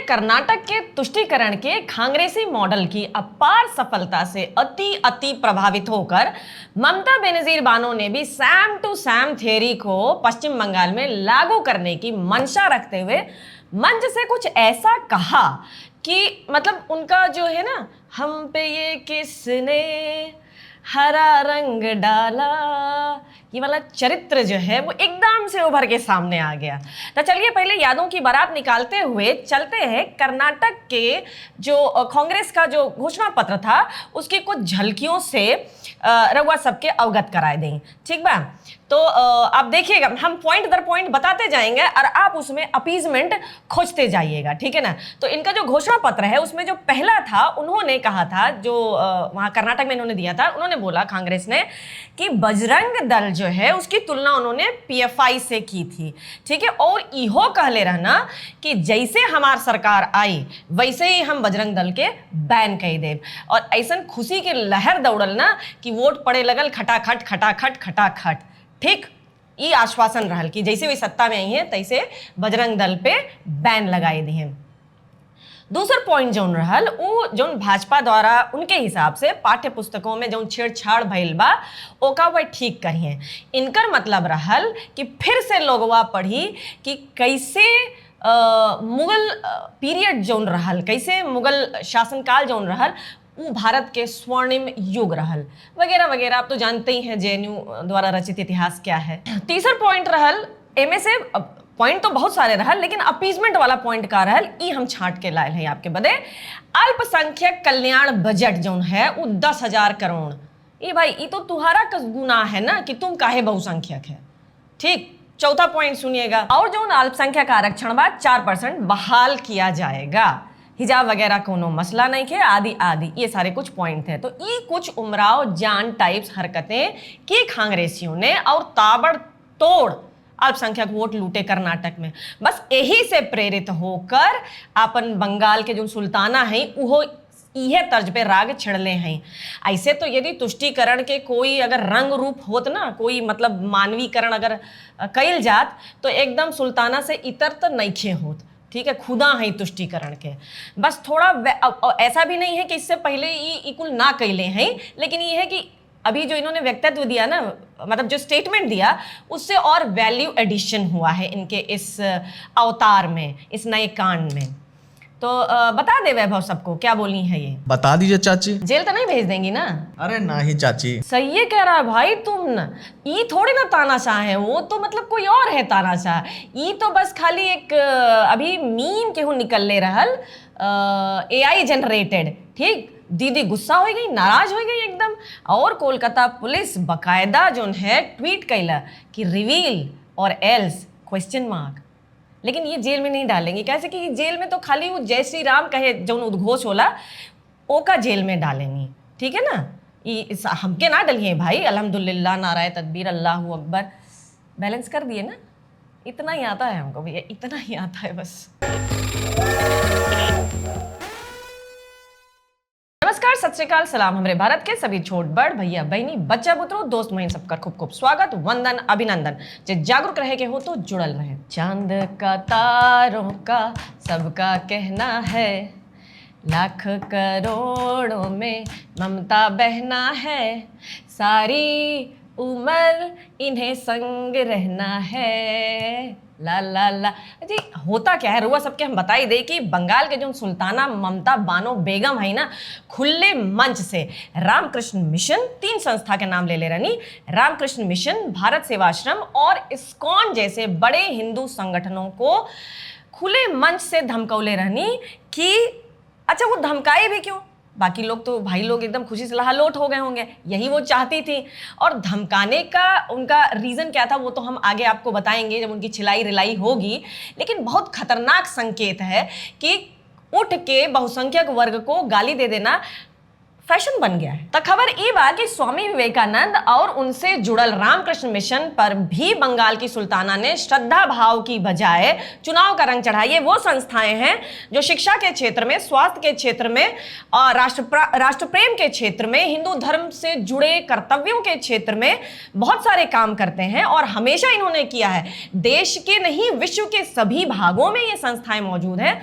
कर्नाटक के तुष्टीकरण के कांग्रेसी मॉडल की अपार सफलता से अति प्रभावित होकर ममता बेनजीर बानो ने भी सैम टू सैम थियरी को पश्चिम बंगाल में लागू करने की मंशा रखते हुए मंच से कुछ ऐसा कहा कि मतलब उनका जो है ना, हम पे ये किसने हरा रंग डाला, ये वाला चरित्र जो है वो एकदम से उभर के सामने आ गया। तो चलिए पहले यादों की बारात निकालते हुए चलते हैं कर्नाटक के जो कांग्रेस का जो घोषणा पत्र था उसकी कुछ झलकियों से रउआ सबके अवगत कराए दें, ठीक बा। तो आप देखिएगा, हम पॉइंट दर पॉइंट बताते जाएंगे और आप उसमें अपीजमेंट खोजते जाइएगा, ठीक है ना। तो इनका जो घोषणा पत्र है उसमें जो पहला था, उन्होंने कहा था, जो वहाँ कर्नाटक में इन्होंने दिया था, उन्होंने बोला कांग्रेस ने कि बजरंग दल जो है उसकी तुलना उन्होंने पीएफआई से की थी, ठीक है। और इहो कहले रहना कि जैसे हमार सरकार आई वैसे ही हम बजरंग दल के बैन कर देव। और ऐसा खुशी के लहर दौड़ल ना कि वोट पड़े लगल खटाखट खटाखट खटाखट, ठीक। ये आश्वासन रहल कि जैसे भी सत्ता में आई है तैसे बजरंग दल पे बैन लगाए दिए। दूसरा पॉइंट जौन रहल वो जौन भाजपा द्वारा उनके हिसाब से पाठ्य पुस्तकों में जौन छेड़छाड़ भइल बा ओका वह ठीक करिए। इनकर मतलब रहल कि फिर से लोगवा पढ़ी कि कैसे मुगल पीरियड जौन रहल, कैसे मुगल शासनकाल जौन रहल वो भारत के स्वर्णिम युग रहल, वगैरह वगैरह। आप तो जानते ही हैं जेएनयू द्वारा रचित इतिहास क्या है। तीसरा पॉइंट रहल, एमे से पॉइंट तो बहुत सारे रहल लेकिन अपीजमेंट वाला पॉइंट का रहल, ई हम छांट के लाए हैं आपके बदे। अल्पसंख्यक कल्याण बजट जौन है वो 10,000 करोड़। ये भाई ये तो तुम्हारा गुनाह है ना कि तुम काहे बहुसंख्यक है, ठीक। चौथा पॉइंट सुनिएगा, और जो अल्पसंख्यक आरक्षण बा 4% बहाल किया जाएगा, हिजाब वगैरह कोनो मसला नहीं है, आदि आदि, ये सारे कुछ पॉइंट थे। तो ये कुछ उमराव जान टाइप्स हरकतें की कांग्रेसियों ने और ताबड़तोड़ अल्पसंख्यक वोट लूटे कर्नाटक में। बस यही से प्रेरित होकर अपन बंगाल के जो सुल्ताना हैं वो यह तर्ज पे राग छिड़ले हैं। ऐसे तो यदि तुष्टीकरण के कोई अगर रंग रूप होत ना, कोई मतलब मानवीकरण अगर कैल जात तो एकदम सुल्ताना से इतर तो नईखे होत, ठीक है। खुदा है तुष्टीकरण के, बस थोड़ा ऐसा भी नहीं है कि इससे पहले ये कुल ना कैले हैं, लेकिन ये है कि अभी जो इन्होंने व्यक्तित्व दिया ना, मतलब जो स्टेटमेंट दिया उससे और वैल्यू एडिशन हुआ है इनके इस अवतार में, इस नए कांड में। तो बता दे वैभव सबको क्या बोली है ये, बता दीजिए चाची। जेल तो नहीं भेज देंगी ना? अरे नहीं चाची। सही है कह रहा है भाई तुम ना, ये थोड़ी ना तानाशाह है, वो तो मतलब कोई और है तानाशाह। ये तो बस खाली एक अभी मीम केहू निकल ले रहल, एआई जनरेटेड, ठीक। दीदी गुस्सा हो गई, नाराज हो गई एकदम, और कोलकाता पुलिस बकायदा जो है ट्वीट कैला कि रिवील और एल्स क्वेश्चन मार्क। लेकिन ये जेल में नहीं डालेंगे, कैसे कि जेल में तो खाली वो जय श्री राम कहे जो उद्घोष होला ओका जेल में डालेंगी, ठीक है ना। ये हमके ना डलिए भाई, अल्हम्दुलिल्लाह, नाराय तकबीर, अल्लाह अकबर, बैलेंस कर दिए ना। इतना ही आता है हमको भैया, इतना ही आता है बस। नमस्कार, सत श्री अकाल, सलाम हमरे भारत के सभी छोट बड़ भैया बहनी बच्चा बुतरो दोस्त महिन सबका खूब खूब स्वागत, वंदन, अभिनंदन। जे जागरूक रहे के हो तो जुड़ल रहे। चांद का तारों का सबका कहना है, लाख करोड़ों में ममता बहना है, सारी उम्र इन्हें संग रहना है, ला ला ला। जी होता क्या है रुआ सबके हम बताई दे कि बंगाल के जो सुल्ताना ममता बानो बेगम है ना, खुले मंच से रामकृष्ण मिशन, 3 संस्था के नाम ले रहनी, रामकृष्ण मिशन, भारत सेवाश्रम और इस्कॉन जैसे बड़े हिंदू संगठनों को खुले मंच से धमकौले रहनी कि अच्छा वो धमकाए भी क्यों, बाकी लोग तो भाई लोग एकदम खुशी से लहालोट हो गए होंगे, यही वो चाहती थी। और धमकाने का उनका रीज़न क्या था वो तो हम आगे आपको बताएंगे जब उनकी छिलाई रिलाई होगी। लेकिन बहुत खतरनाक संकेत है कि उठ के बहुसंख्यक वर्ग को गाली दे देना फैशन बन गया है। तो खबर ये बा कि स्वामी विवेकानंद और उनसे जुड़ल रामकृष्ण मिशन पर भी बंगाल की सुल्ताना ने श्रद्धा भाव की बजाय चुनाव का रंग चढ़ाई। वो संस्थाएं हैं जो शिक्षा के क्षेत्र में, स्वास्थ्य के क्षेत्र में और राष्ट्र प्रेम के क्षेत्र में, हिंदू धर्म से जुड़े कर्तव्यों के क्षेत्र में बहुत सारे काम करते हैं और हमेशा इन्होंने किया है। देश के नहीं विश्व के सभी भागों में ये संस्थाएं मौजूद हैं।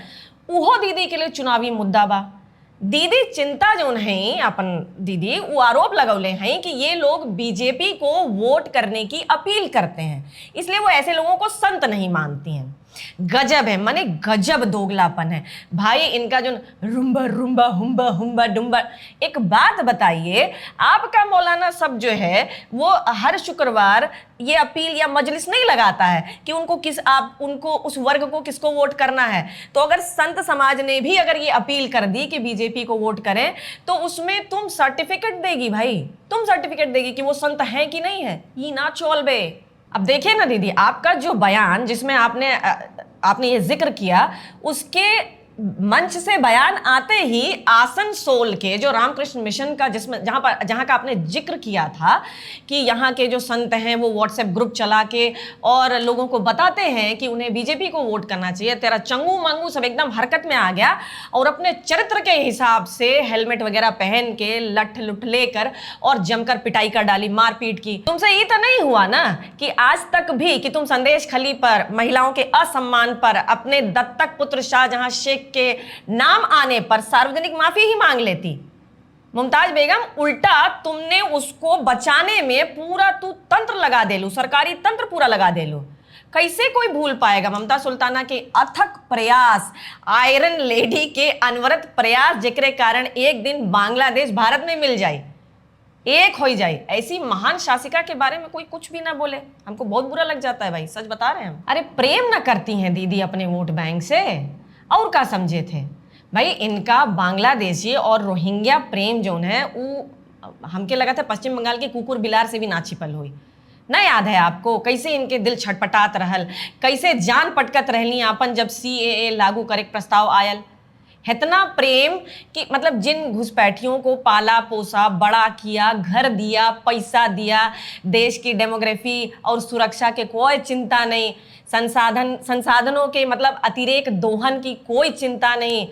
उहो दीदी के लिए चुनावी मुद्दा बा। दीदी चिंता जो है अपन दीदी वो आरोप लगौले हैं कि ये लोग बीजेपी को वोट करने की अपील करते हैं, इसलिए वो ऐसे लोगों को संत नहीं मानती हैं। गजब है, माने गजब दोगलापन है भाई इनका जो रुम्बा रुम्बा हुम्बा हुम्बा डुम्बा। एक बात बताइए, आपका मौलाना सब जो है वो हर शुक्रवार ये अपील या मजलिस नहीं लगाता है कि उनको उस वर्ग को किसको वोट करना है। तो अगर संत समाज ने भी अगर ये अपील कर दी कि बीजेपी को वोट करें, तो उसमें तुम सर्टिफिकेट देगी भाई, तुम सर्टिफिकेट देगी कि वो संत है कि नहीं है। ये ना चोल बे। अब देखिए ना दीदी, आपका जो बयान जिसमें आपने ये जिक्र किया, उसके मंच से बयान आते ही आसनसोल के जो रामकृष्ण मिशन का जहां का आपने जिक्र किया था कि यहाँ के जो संत हैं वो व्हाट्सएप ग्रुप चला के और लोगों को बताते हैं कि उन्हें बीजेपी को वोट करना चाहिए, तेरा चंगू मंगू सब एकदम हरकत में आ गया और अपने चरित्र के हिसाब से हेलमेट वगैरह पहन के लठ लुठ लेकर और जमकर पिटाई कर डाली, मारपीट की। तुमसे ये तो नहीं हुआ ना कि आज तक भी कि तुम संदेश खली पर महिलाओं के असम्मान पर अपने दत्तक पुत्र शाहजहां शेख के नाम आने पर सार्वजनिक माफी ही मांग लेती। मुमताज बेगम, उल्टा तुमने उसको बचाने में पूरा तू तंत्र लगा दे लू, सरकारी तंत्र पूरा लगा दे लू। कैसे कोई भूल पाएगा ममता सुल्ताना के अथक प्रयास, आयरन लेडी के अनवरत प्रयास, जेकरे कारण एक दिन बांग्लादेश भारत में मिल जाए, एक हो जाए। ऐसी महान शासिका के बारे में कोई कुछ भी ना बोले, हमको बहुत बुरा लग जाता है भाई, सच बता रहे हैं हम। अरे प्रेम ना करती हैं दीदी अपने वोट बैंक से, और क्या समझे थे भाई। इनका बांग्लादेशी और रोहिंग्या प्रेम जो है वो हमके लगा था पश्चिम बंगाल के कुकुर बिलार से भी ना छिपल हुई। ना याद है आपको कैसे इनके दिल छटपटात रहल, कैसे जान पटकत रहली आपन जब CAA लागू करे प्रस्ताव आयल। इतना प्रेम कि मतलब जिन घुसपैठियों को पाला पोसा बड़ा किया, घर दिया, पैसा दिया, देश की डेमोग्राफी और सुरक्षा के कोई चिंता नहीं, संसाधनों के मतलब अतिरेक दोहन की कोई चिंता नहीं,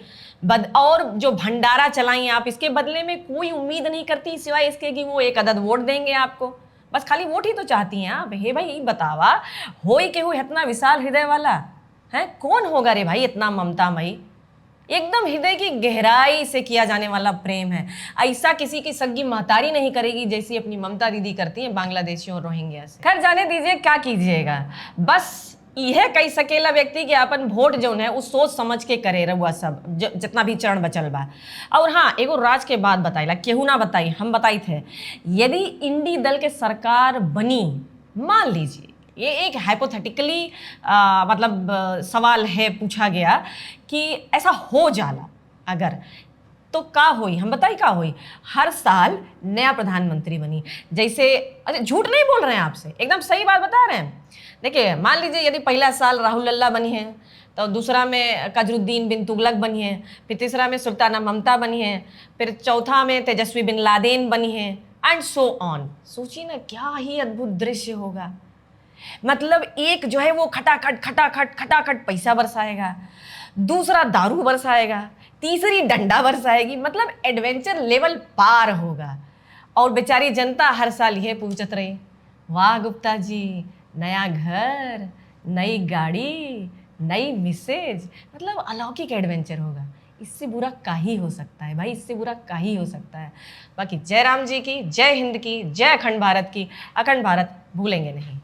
और जो भंडारा चलाई आप, इसके बदले में कोई उम्मीद नहीं करती सिवाय इसके कि वो एक अदद वोट देंगे आपको। बस खाली वोट ही तो चाहती हैं आप। हे भाई बतावा, होई के हो इतना विशाल हृदय वाला है कौन होगा रे भाई, इतना ममतामयी, एकदम हृदय की गहराई से किया जाने वाला प्रेम है। ऐसा किसी की सग्गी महतारी नहीं करेगी जैसी अपनी ममता दीदी करती हैं बांग्लादेशियों और रोहिंग्या से। खैर जाने दीजिए, क्या कीजिएगा, बस यह कही सकेला व्यक्ति कि अपन वोट जो है उस सोच समझ के करे रहुआ सब जितना भी चरण बचल बा। और हाँ, एगो राज के बात बताइला, केहू ना बताई, हम बताई थे, यदि इंडी दल के सरकार बनी, मान लीजिए ये एक हाइपोथेटिकली सवाल है, पूछा गया कि ऐसा हो जाला अगर, तो का होई, हम बताई का होई। हर साल नया प्रधानमंत्री बनी, जैसे अरे झूठ नहीं बोल रहे हैं आपसे, एकदम सही बात बता रहे हैं। देखिए मान लीजिए यदि पहला साल राहुल लल्ला बनी है, तो दूसरा में कजरुद्दीन बिन तुगलक बनी है, फिर तीसरा में सुल्ताना ममता बनी है, फिर चौथा में तेजस्वी बिन लादेन बनी है, एंड सो ऑन। सोचिए ना क्या ही अद्भुत दृश्य होगा। मतलब एक जो है वो खटाखट पैसा बरसाएगा, दूसरा दारू बरसाएगा, तीसरी डंडा बरसाएगी, मतलब एडवेंचर लेवल पार होगा। और बेचारी जनता हर साल यह पूछत रही, वाह गुप्ता जी, नया घर, नई गाड़ी, नई मिसेज, मतलब अलौकिक एडवेंचर होगा। इससे बुरा का ही हो सकता है भाई, इससे बुरा का ही हो सकता है। बाकी जय राम जी की, जय हिंद की, जय अखंड भारत की। अखंड भारत भूलेंगे नहीं।